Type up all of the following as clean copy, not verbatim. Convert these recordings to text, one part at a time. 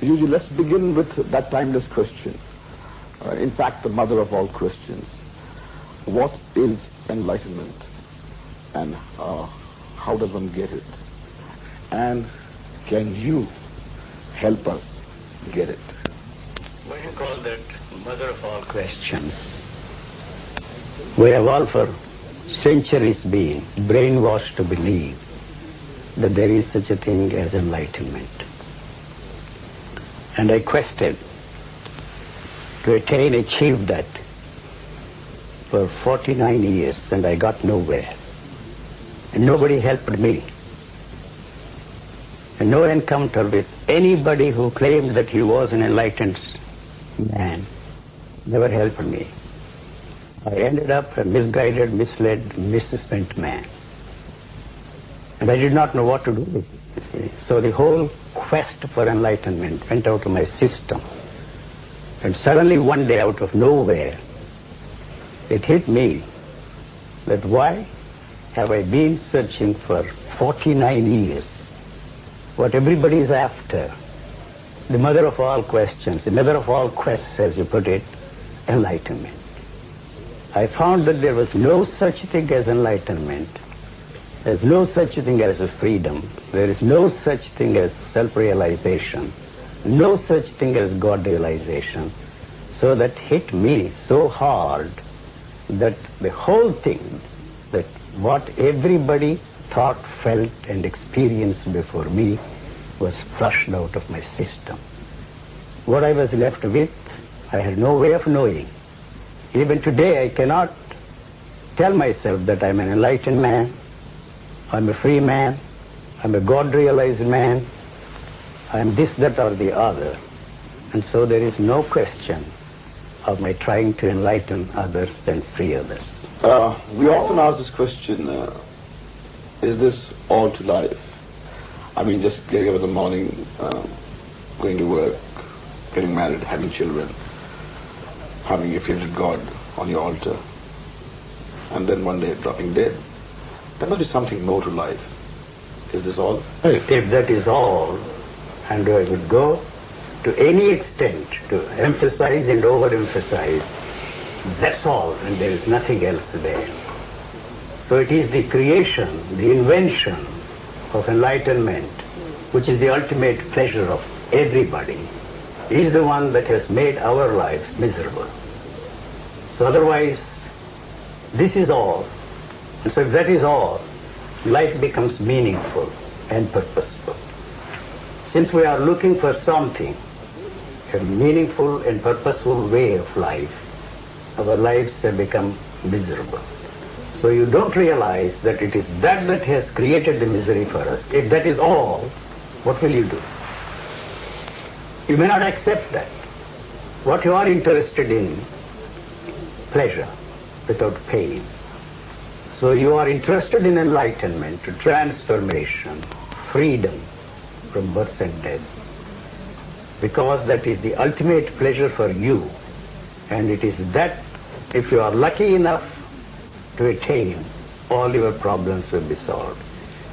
Yuji, let's begin with that timeless question. In fact, the mother of all questions. What is enlightenment? And how does one get it? And can you help us get it? Why do you call that mother of all questions? We have all for centuries been brainwashed to believe that there is such a thing as enlightenment. And I quested to achieve that for 49 years, and I got nowhere. And nobody helped me. And no encounter with anybody who claimed that he was an enlightened man never helped me. I ended up a misguided, misled, misspent man. And I did not know what to do with it. So the whole quest for enlightenment went out of my system. And suddenly one day, out of nowhere, it hit me that why have I been searching for 49 years what everybody is after? The mother of all questions, the mother of all quests, as you put it, enlightenment. I found that there was no such thing as enlightenment. There's no such thing as a freedom. There is no such thing as self-realization. No such thing as God realization. So that hit me so hard that the whole thing, that what everybody thought, felt, and experienced before me was flushed out of my system. What I was left with, I had no way of knowing. Even today, I cannot tell myself that I'm an enlightened man, I'm a free man, I'm a God-realized man, I'm this, that, or the other. And so there is no question of my trying to enlighten others and free others. We often ask this question, is this all to life? I mean, just getting up in the morning, going to work, getting married, having children, having your favorite God on your altar, and then one day dropping dead. There must be something more to life. Is this all? If that is all, and I would go to any extent to emphasize and overemphasize, that's all, and there is nothing else there. So it is the creation, the invention of enlightenment, which is the ultimate pleasure of everybody, is the one that has made our lives miserable. So otherwise, this is all. And so if that is all, life becomes meaningful and purposeful. Since we are looking for something, a meaningful and purposeful way of life, our lives have become miserable. So you don't realize that it is that that has created the misery for us. If that is all, what will you do? You may not accept that. What you are interested in, pleasure without pain. So you are interested in enlightenment, transformation, freedom from birth and death, because that is the ultimate pleasure for you. And it is that, if you are lucky enough to attain, all your problems will be solved.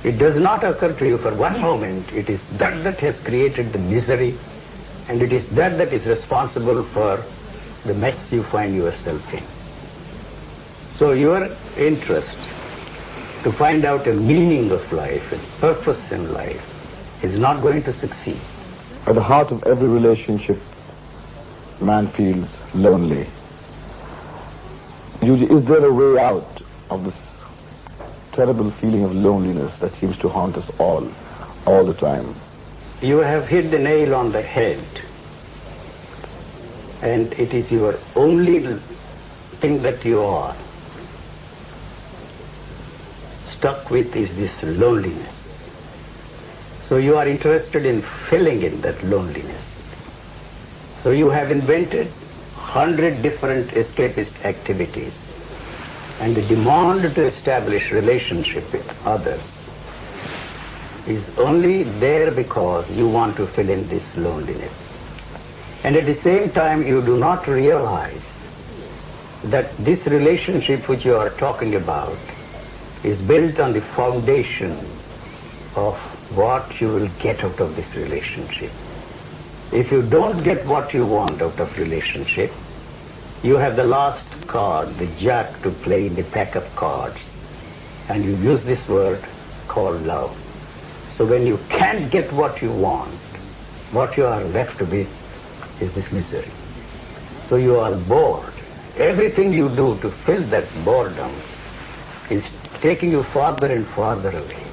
It does not occur to you for one moment, it is that that has created the misery, and it is that that is responsible for the mess you find yourself in. So your interest to find out a meaning of life, a purpose in life, is not going to succeed. At the heart of every relationship, man feels lonely. Yuji, is there a way out of this terrible feeling of loneliness that seems to haunt us all the time? You have hit the nail on the head, and it is your only thing that you are stuck with is this loneliness. So you are interested in filling in that loneliness. So you have invented 100 different escapist activities, and the demand to establish relationship with others is only there because you want to fill in this loneliness. And at the same time, you do not realize that this relationship which you are talking about is built on the foundation of what you will get out of this relationship. If you don't get what you want out of relationship, you have the last card, the jack, to play in the pack of cards. And you use this word called love. So when you can't get what you want, what you are left with is this misery. So you are bored. Everything you do to fill that boredom is taking you farther and farther away.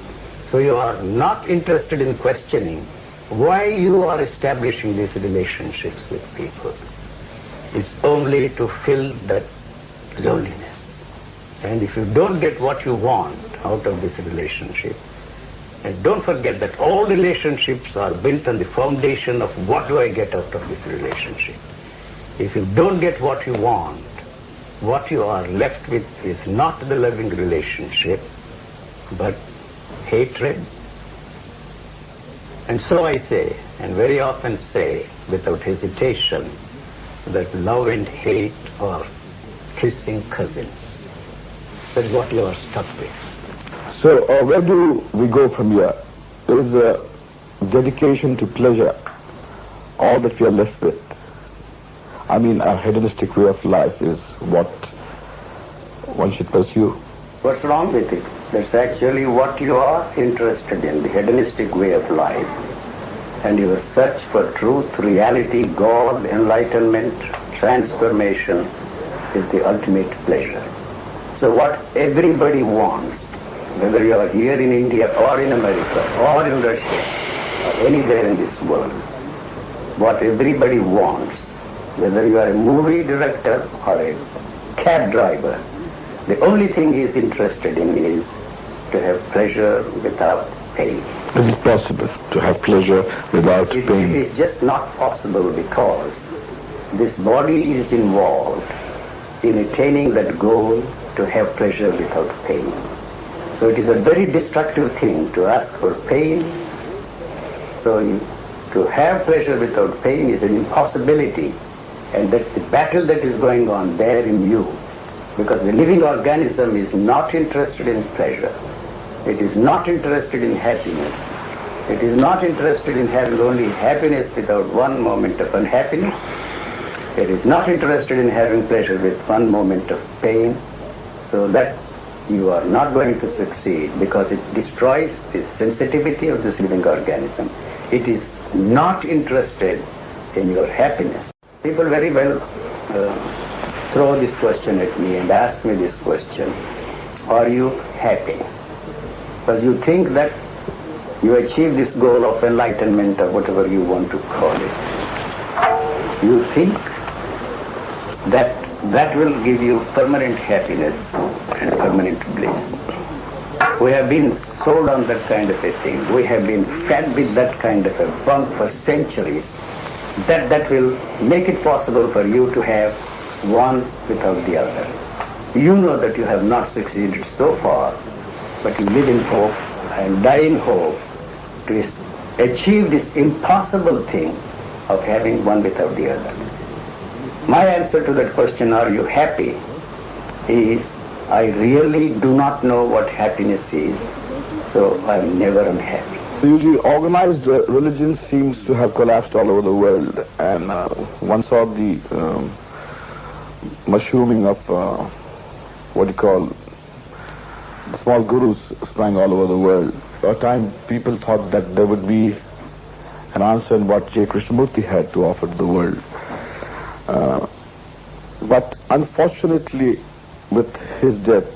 So you are not interested in questioning why you are establishing these relationships with people. It's only to fill that loneliness. And if you don't get what you want out of this relationship, and don't forget that all relationships are built on the foundation of what do I get out of this relationship. If you don't get what you want, what you are left with is not the loving relationship, but hatred. And so I say, and very often say, without hesitation, that love and hate are kissing cousins. That's what you are stuck with. So where do we go from here? There is a dedication to pleasure, all that we are left with. I mean, a hedonistic way of life is what one should pursue. What's wrong with it? That's actually what you are interested in, the hedonistic way of life. And your search for truth, reality, God, enlightenment, transformation is the ultimate pleasure. So what everybody wants, whether you are here in India or in America or in Russia or anywhere in this world, what everybody wants, whether you are a movie director or a cab driver, the only thing he is interested in is to have pleasure without pain. Is it possible to have pleasure without pain? It is just not possible because this body is involved in attaining that goal to have pleasure without pain. So it is a very destructive thing to ask for pain. So to have pleasure without pain is an impossibility. And that's the battle that is going on there in you. Because the living organism is not interested in pleasure. It is not interested in happiness. It is not interested in having only happiness without one moment of unhappiness. It is not interested in having pleasure with one moment of pain. So that you are not going to succeed because it destroys the sensitivity of this living organism. It is not interested in your happiness. People very well throw this question at me and ask me this question, are you happy? Because you think that you achieve this goal of enlightenment or whatever you want to call it. You think that that will give you permanent happiness and permanent bliss. We have been sold on that kind of a thing. We have been fed with that kind of a bunk for centuries. That will make it possible for you to have one without the other. You know that you have not succeeded so far, but you live in hope and die in hope to achieve this impossible thing of having one without the other. My answer to that question, are you happy, is I really do not know what happiness is, so I'm never unhappy. Usually organized religion seems to have collapsed all over the world, and one saw the mushrooming of what you call small gurus sprang all over the world. For a time people thought that there would be an answer in what Krishnamurti had to offer to the world. But unfortunately, with his death,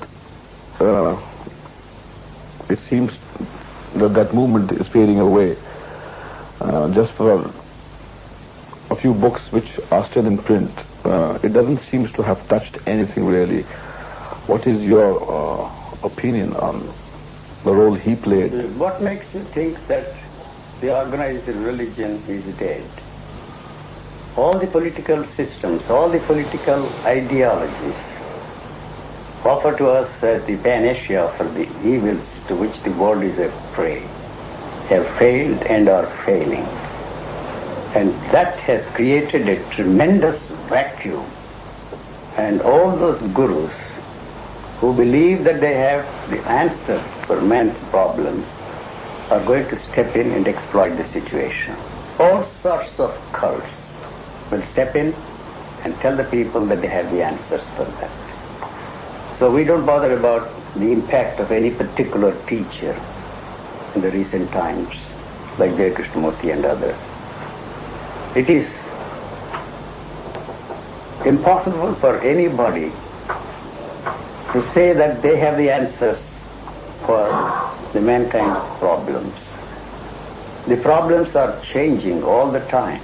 it seems that movement is fading away. Just for a few books which are still in print, it doesn't seem to have touched anything really. What is your opinion on the role he played? What makes you think that the organized religion is dead? All the political systems, all the political ideologies offer to us as the panacea for the evils to which the world is a prey, have failed and are failing. And that has created a tremendous vacuum. And all those gurus who believe that they have the answers for man's problems are going to step in and exploit the situation. all sorts of cults will step in and tell the people that they have the answers for that. So we don't bother about the impact of any particular teacher in the recent times, like J. Krishnamurti and others. It is impossible for anybody to say that they have the answers for the mankind's problems. The problems are changing all the time.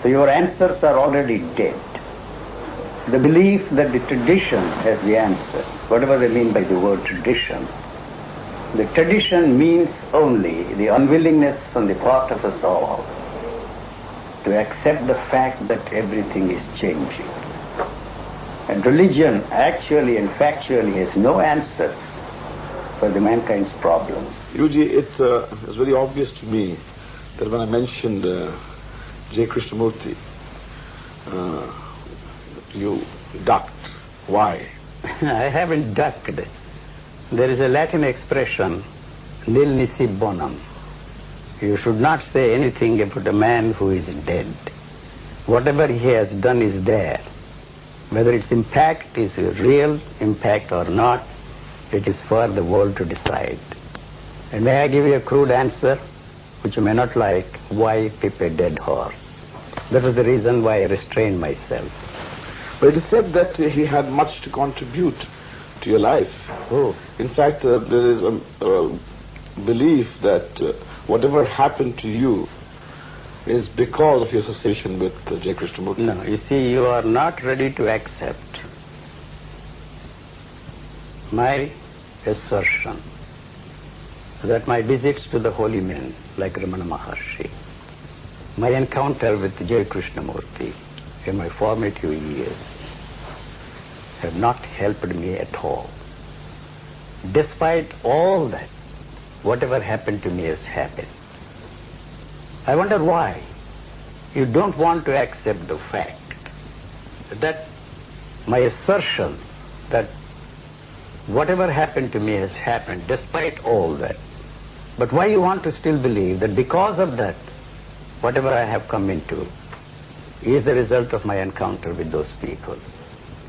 So your answers are already dead. The belief that the tradition has the answer, whatever they mean by the word tradition, the tradition means only the unwillingness on the part of us all to accept the fact that everything is changing. And religion actually and factually has no answers for the mankind's problems. Yuji, it's very obvious to me that when I mentioned J. Krishnamurti, you ducked. Why? I haven't ducked. There is a Latin expression, nil nisi bonum. You should not say anything about a man who is dead. Whatever he has done is there. Whether its impact is a real impact or not, it is for the world to decide. And may I give you a crude answer, which you may not like, why keep a dead horse? That was the reason why I restrained myself. But it is said that he had much to contribute to your life. Oh. In fact, there is a belief that whatever happened to you is because of your association with J. Krishnamurti. No, you see, you are not ready to accept my assertion that my visits to the holy men, like Ramana Maharshi, my encounter with J. Krishnamurti in my formative years have not helped me at all. Despite all that, whatever happened to me has happened. I wonder why you don't want to accept the fact that my assertion that whatever happened to me has happened despite all that. But why you want to still believe that because of that, whatever I have come into is the result of my encounter with those people?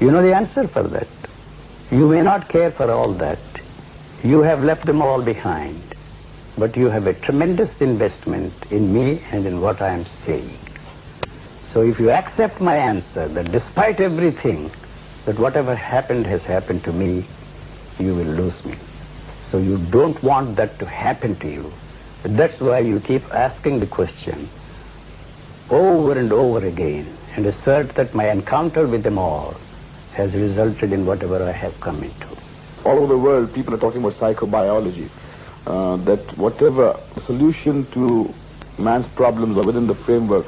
You know the answer for that. You may not care for all that. You have left them all behind. But you have a tremendous investment in me and in what I am saying. So if you accept my answer that despite everything, that whatever happened has happened to me, you will lose me. So you don't want that to happen to you. That's why you keep asking the question over and over again and assert that my encounter with them all has resulted in whatever I have come into. All over the world, people are talking about psychobiology. That whatever solution to man's problems are within the framework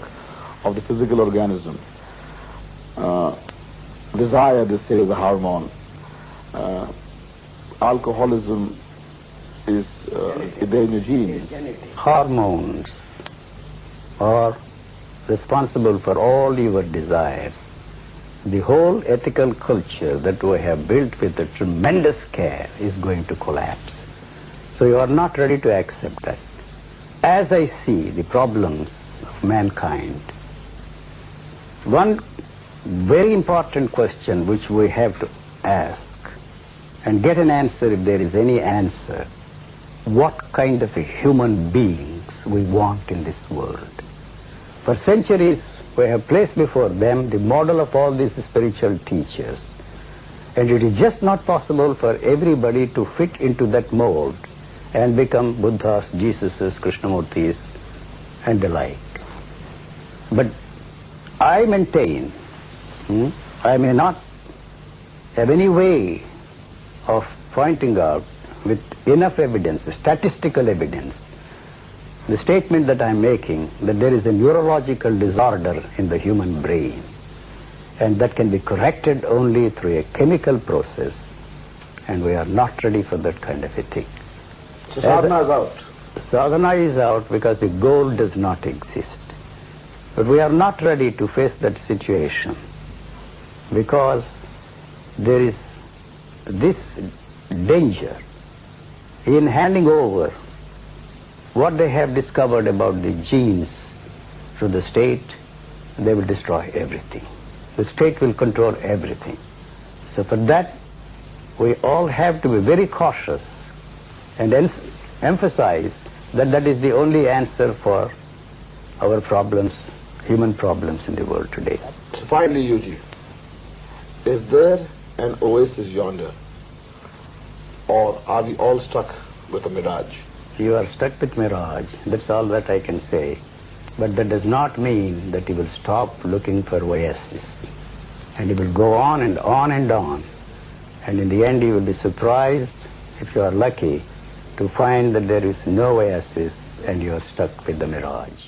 of the physical organism. Desire, they say, is a hormone. Alcoholism is in your genes. Hormones are responsible for all your desires. The whole ethical culture that we have built with a tremendous care is going to collapse. So you are not ready to accept that. As I see the problems of mankind, one very important question which we have to ask and get an answer if there is any answer, what kind of a human beings we want in this world. For centuries we have placed before them the model of all these spiritual teachers, and it is just not possible for everybody to fit into that mold and become Buddhas, Jesuses, Krishnamurtis, and the like. But I maintain, I may not have any way of pointing out with enough evidence, statistical evidence, the statement that I am making that there is a neurological disorder in the human brain, and that can be corrected only through a chemical process, and we are not ready for that kind of a thing. So sadhana is out. Sadhana is out because the goal does not exist. But we are not ready to face that situation because there is this danger in handing over what they have discovered about the genes to the state, they will destroy everything. The state will control everything. So for that, we all have to be very cautious and emphasize that that is the only answer for our problems, human problems in the world today. So finally, Yuji, is there an oasis yonder, or are we all stuck with a mirage? You are stuck with mirage, that's all that I can say. But that does not mean that you will stop looking for oasis. And you will go on and on and on. And in the end you will be surprised, if you are lucky, to find that there is no oasis and you are stuck with the mirage.